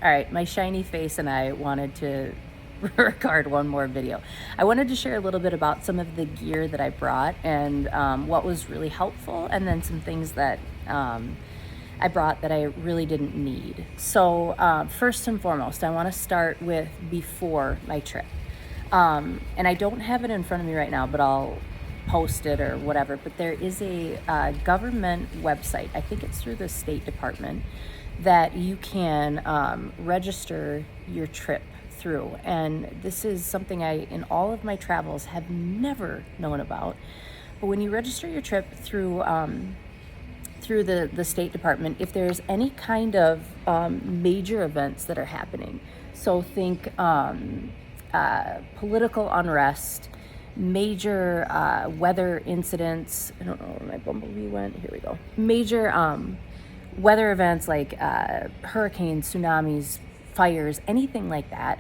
All right, my shiny face and I wanted to record one more video. I wanted to share a little bit about some of the gear that I brought and what was really helpful, and then some things that I brought that I really didn't need. So first and foremost, I want to start with before my trip. And I don't have it in front of me right now, but I'll post it or whatever. But there is a government website, I think it's through the State Department, that you can register your trip through. And this is something I, in all of my travels, have never known about. But when you register your trip through the State Department, if there's any kind of major events that are happening, so think political unrest, major weather incidents. I don't know where my bumblebee went. Here we go. Major weather events like hurricanes, tsunamis, fires, anything like that.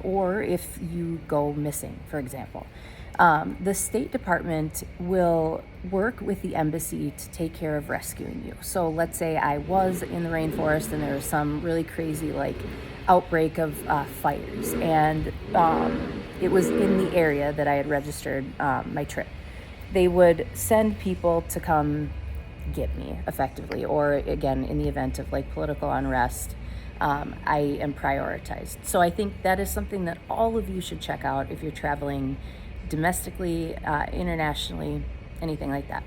Or if you go missing, for example. The State Department will work with the embassy to take care of rescuing you. So let's say I was in the rainforest and there was some really crazy outbreak of fires, and it was in the area that I had registered my trip. They would send people to come get me effectively, or again, in the event of political unrest, I am prioritized. So I think that is something that all of you should check out if you're traveling domestically, internationally, anything like that.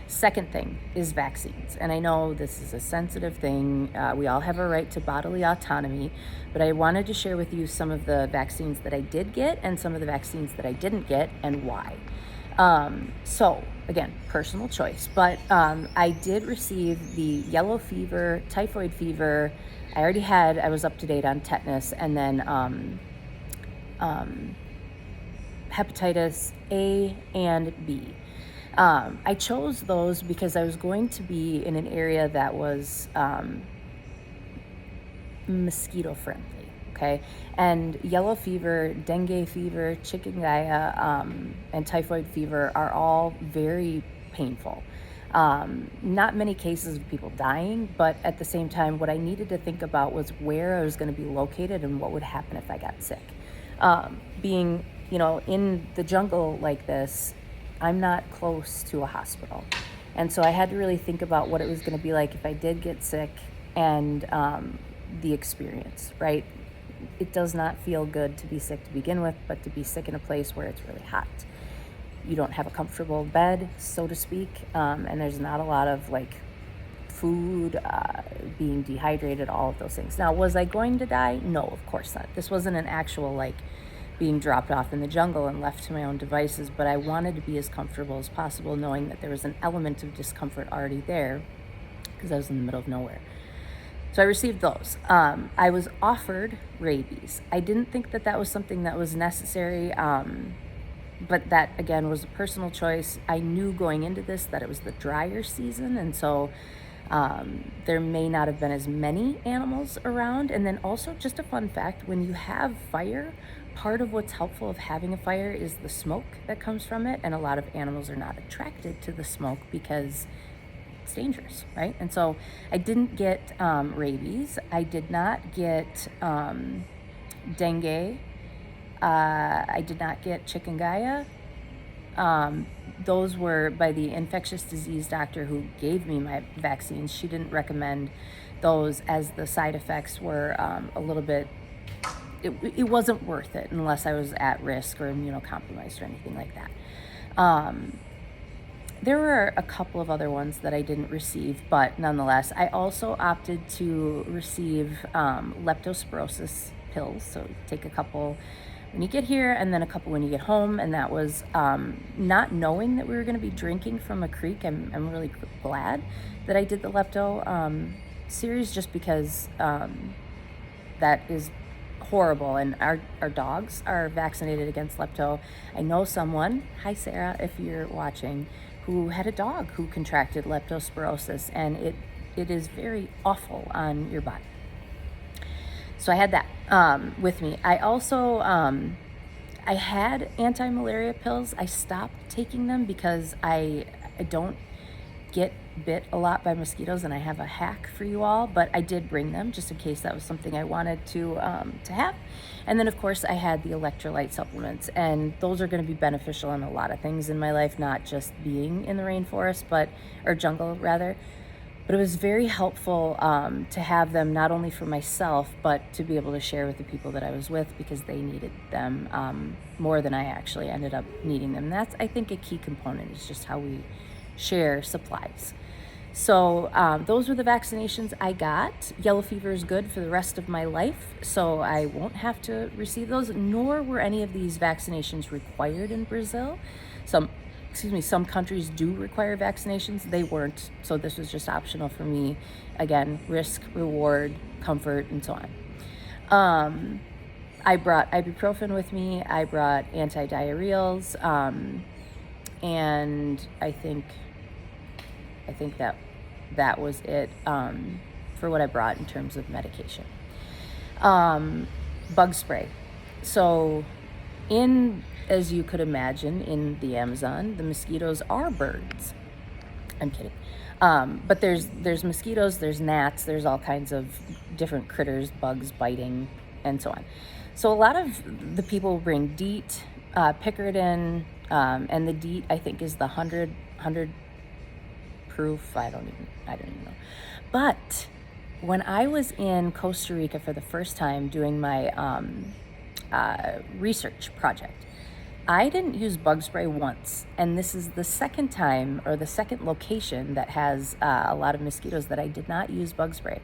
Second thing is vaccines. And I know this is a sensitive thing. We all have a right to bodily autonomy, but I wanted to share with you some of the vaccines that I did get and some of the vaccines that I didn't get and why. So again, personal choice, but I did receive the yellow fever, typhoid fever. I was up to date on tetanus, and then hepatitis A and B. I chose those because I was going to be in an area that was mosquito friendly, okay? And yellow fever, dengue fever, chikungunya, and typhoid fever are all very painful. Not many cases of people dying, but at the same time, what I needed to think about was where I was going to be located and what would happen if I got sick. Being, in the jungle like this, I'm not close to a hospital. And so I had to really think about what it was going to be like if I did get sick, and the experience, right? It does not feel good to be sick to begin with, but to be sick in a place where it's really hot. You don't have a comfortable bed, so to speak, and there's not a lot of food, being dehydrated, all of those things. Now, was I going to die? No, of course not. This wasn't an actual being dropped off in the jungle and left to my own devices, but I wanted to be as comfortable as possible, knowing that there was an element of discomfort already there because I was in the middle of nowhere. So I received those. I was offered rabies. I didn't think that was something that was necessary, but that, again, was a personal choice. I knew going into this that it was the drier season, and so there may not have been as many animals around. And then also, just a fun fact, when you have fire, part of what's helpful of having a fire is the smoke that comes from it, and a lot of animals are not attracted to the smoke because it's dangerous, right? And so I didn't get rabies. I did not get dengue. I did not get chikungunya. Those were by the infectious disease doctor who gave me my vaccines. She didn't recommend those, as the side effects were a little bit, it wasn't worth it unless I was at risk or immunocompromised or anything like that. There were a couple of other ones that I didn't receive, but nonetheless, I also opted to receive leptospirosis pills. So take a couple when you get here and then a couple when you get home. And that was not knowing that we were going to be drinking from a creek. I'm really glad that I did the lepto series, just because that is horrible, and our dogs are vaccinated against lepto. I know someone, hi Sarah, if you're watching, who had a dog who contracted leptospirosis, and it is very awful on your body. So I had that with me. I also I had anti-malaria pills. I stopped taking them because I don't get bit a lot by mosquitoes, and I have a hack for you all, but I did bring them just in case that was something I wanted to have. And then, of course, I had the electrolyte supplements, and those are going to be beneficial in a lot of things in my life, not just being in the rainforest, or jungle rather. But it was very helpful to have them not only for myself, but to be able to share with the people that I was with because they needed them more than I actually ended up needing them. That's, I think, a key component is just how we share supplies. So those were the vaccinations I got. Yellow fever is good for the rest of my life, so I won't have to receive those, nor were any of these vaccinations required in Brazil. Some countries do require vaccinations. They weren't, so this was just optional for me. Again, risk, reward, comfort, and so on. I brought ibuprofen with me. I brought antidiarrheals, and I think that was it for what I brought in terms of medication. Bug spray. So as you could imagine, in the Amazon, the mosquitoes are birds. I'm kidding. But there's mosquitoes, there's gnats, there's all kinds of different critters, bugs biting, and so on. So a lot of the people bring DEET, Picaridin, and the DEET I think is the 100 proof. I don't even know. But when I was in Costa Rica for the first time doing my research project, I didn't use bug spray once, and this is the second time or the second location that has a lot of mosquitoes that I did not use bug spray.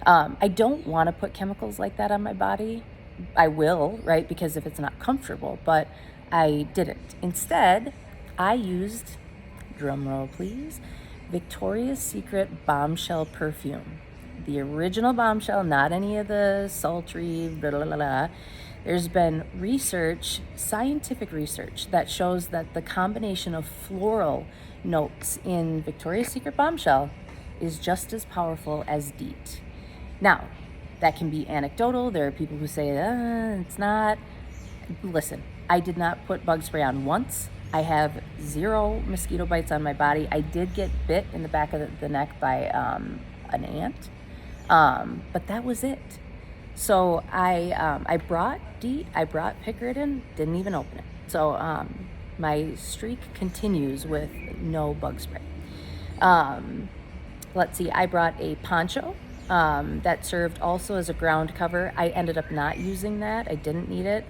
I don't want to put chemicals like that on my body. I will, right, because if it's not comfortable, but I didn't. Instead, I used, drum roll please, Victoria's Secret Bombshell perfume. The original Bombshell, not any of the sultry, blah, blah, blah, blah. There's been scientific research, that shows that the combination of floral notes in Victoria's Secret Bombshell is just as powerful as DEET. Now, that can be anecdotal. There are people who say, it's not. Listen, I did not put bug spray on once. I have 0 mosquito bites on my body. I did get bit in the back of the neck by an ant, but that was it. So I brought DEET, I brought Picaridin, didn't even open it. So my streak continues with no bug spray. Let's see, I brought a poncho that served also as a ground cover. I ended up not using that. I didn't need it.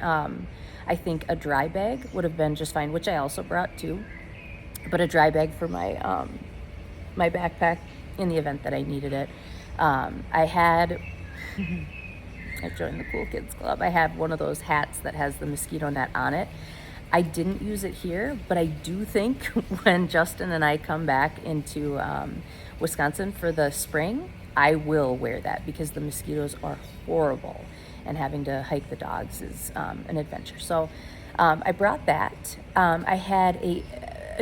I think a dry bag would have been just fine, which I also brought too. But a dry bag for my my backpack in the event that I needed it. I had... I joined the Cool Kids Club. I have one of those hats that has the mosquito net on it. I didn't use it here, but I do think when Justin and I come back into Wisconsin for the spring, I will wear that because the mosquitoes are horrible, and having to hike the dogs is an adventure. So I brought that. I had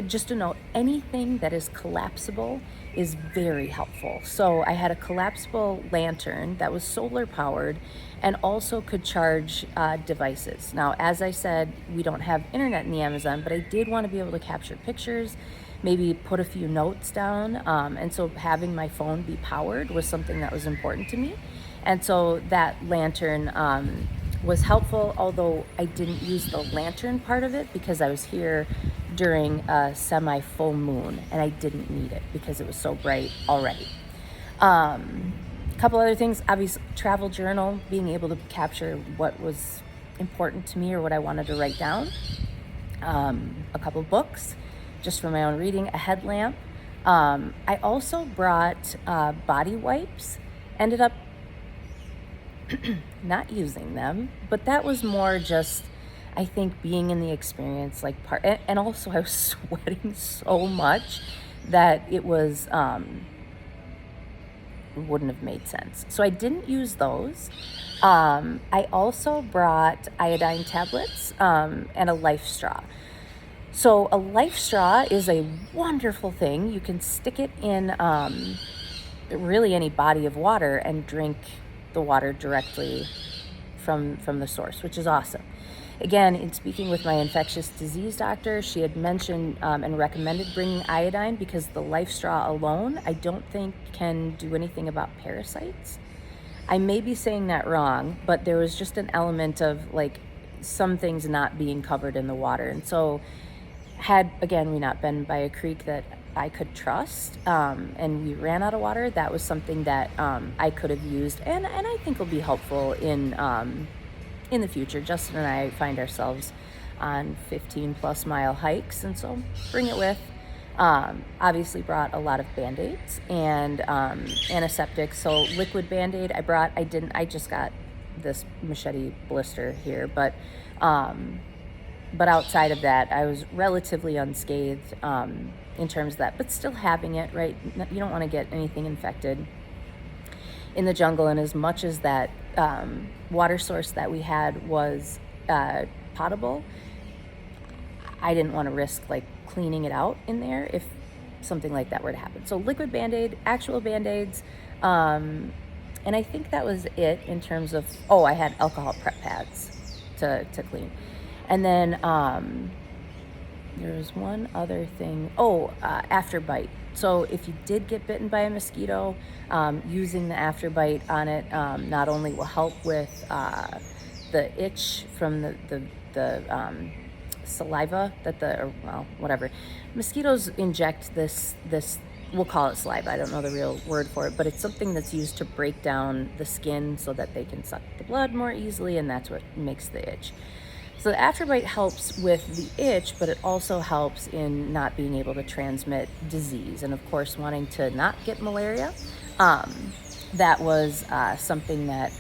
just a note, anything that is collapsible is very helpful. So I had a collapsible lantern that was solar powered and also could charge devices. Now, as I said, we don't have internet in the Amazon, but I did want to be able to capture pictures, maybe put a few notes down. And so having my phone be powered was something that was important to me. And so that lantern was helpful, although I didn't use the lantern part of it because I was here during a semi-full moon and I didn't need it because it was so bright already. Couple other things, obviously travel journal, being able to capture what was important to me or what I wanted to write down. A couple books just for my own reading, a headlamp. I also brought body wipes, ended up not using them, but that was more just, I think, being in the experience, like and also I was sweating so much that it was wouldn't have made sense. So I didn't use those. I also brought iodine tablets and a life straw. So a life straw is a wonderful thing. You can stick it in really any body of water and drink the water directly from the source, which is awesome. Again, in speaking with my infectious disease doctor, she had mentioned and recommended bringing iodine because the Life Straw alone, I don't think can do anything about parasites. I may be saying that wrong, but there was just an element of like some things not being covered in the water. And so, had again we not been by a creek that I could trust, and we ran out of water, that was something that I could have used, and I think will be helpful in the future. Justin and I find ourselves on 15 plus mile hikes, and so bring it with. Obviously brought a lot of Band-Aids and antiseptic. So liquid Band-Aid I just got this machete blister here, but outside of that, I was relatively unscathed in terms of that, but still having it, right? You don't want to get anything infected in the jungle. And as much as that water source that we had was potable, I didn't want to risk like cleaning it out in there if something like that were to happen. So liquid Band-Aid, actual Band-Aids, and I think that was it in terms of, I had alcohol prep pads to clean. And then there was one other thing. After bite. So if you did get bitten by a mosquito, using the after bite on it not only will help with the itch from the saliva that mosquitoes inject this, we'll call it saliva, I don't know the real word for it, but it's something that's used to break down the skin so that they can suck the blood more easily, and that's what makes the itch. So the afterbite helps with the itch, but it also helps in not being able to transmit disease, and of course wanting to not get malaria. That was something that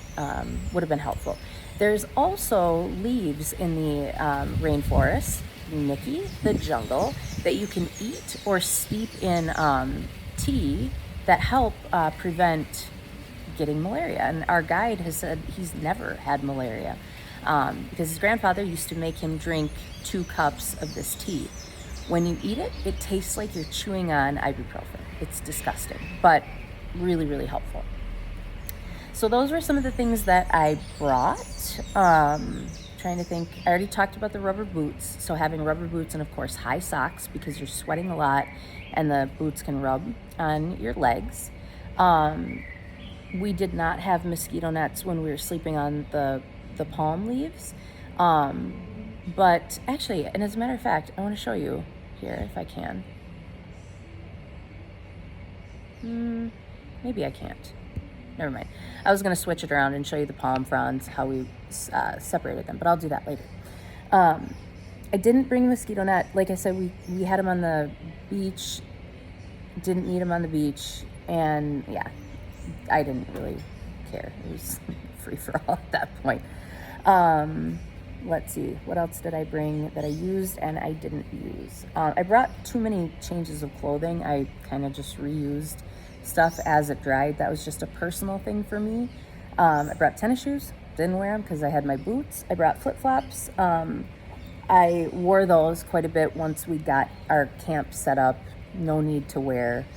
would have been helpful. There's also leaves in the rainforest, Nikki, the jungle, that you can eat or steep in tea that help prevent getting malaria. And our guide has said he's never had malaria because his grandfather used to make him drink 2 cups of this tea. When you eat it, it tastes like you're chewing on ibuprofen. It's disgusting, but really, really helpful. So those were some of the things that I brought. Trying to think, I already talked about the rubber boots. So having rubber boots and of course high socks because you're sweating a lot and the boots can rub on your legs. We did not have mosquito nets when we were sleeping on the palm leaves. But actually, and as a matter of fact, I want to show you here if I can. Maybe I can't. Never mind. I was going to switch it around and show you the palm fronds, how we separated them, but I'll do that later. I didn't bring a mosquito net. Like I said, we had them on the beach, didn't need them on the beach, and yeah, I didn't really care. It was free for all at that point. Let's see, what else did I bring that I used and I didn't use? I brought too many changes of clothing. I kind of just reused stuff as it dried. That was just a personal thing for me. I brought tennis shoes, didn't wear them because I had my boots. I brought flip-flops. I wore those quite a bit once we got our camp set up. No need to wear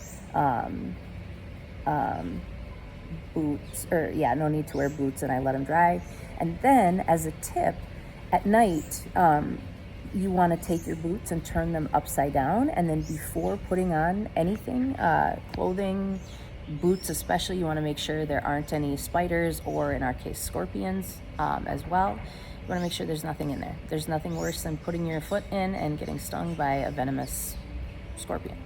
boots, no need to wear boots, and I let them dry. And then as a tip, at night, you want to take your boots and turn them upside down, and then before putting on anything, clothing, boots especially, you want to make sure there aren't any spiders, or in our case scorpions as well. You want to make sure there's nothing in there. There's nothing worse than putting your foot in and getting stung by a venomous scorpion.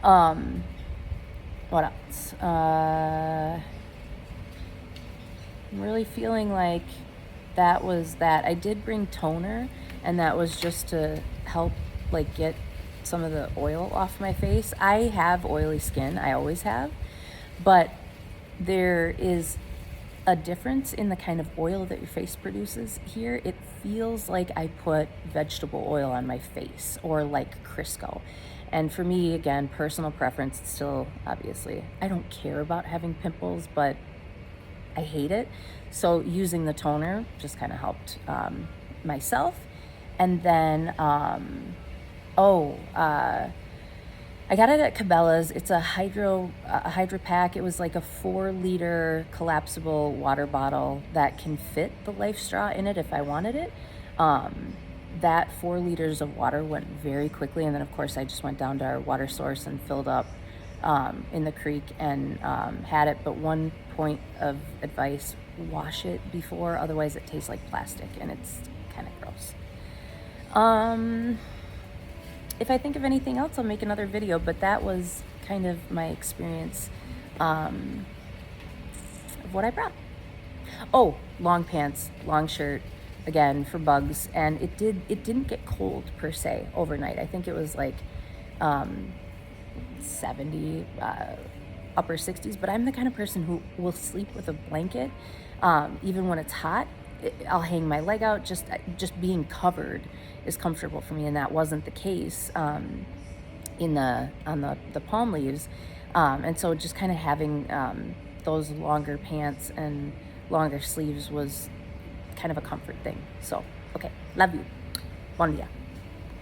What else? I'm really feeling like that was that. I did bring toner, and that was just to help like get some of the oil off my face. I have oily skin, I always have, but there is a difference in the kind of oil that your face produces here. It feels like I put vegetable oil on my face, or like Crisco. And for me, again, personal preference, still, obviously, I don't care about having pimples, but I hate it. So using the toner just kind of helped myself. And then, I got it at Cabela's. It's a Hydro Pack. It was like a 4-liter collapsible water bottle that can fit the Life Straw in it if I wanted it. That 4 liters of water went very quickly, and then of course I just went down to our water source and filled up in the creek and had it. But one point of advice: wash it before, otherwise it tastes like plastic and it's kind of gross. If I think of anything else, I'll make another video, but that was kind of my experience of what I brought. Oh, long pants, long shirt, again for bugs, and it didn't get cold per se overnight. I think it was like 70, upper 60s, but I'm the kind of person who will sleep with a blanket even when it's hot. I'll hang my leg out. Just being covered is comfortable for me, and that wasn't the case on the palm leaves, and so just kind of having those longer pants and longer sleeves was kind of a comfort thing. So okay, love you. Bon dia.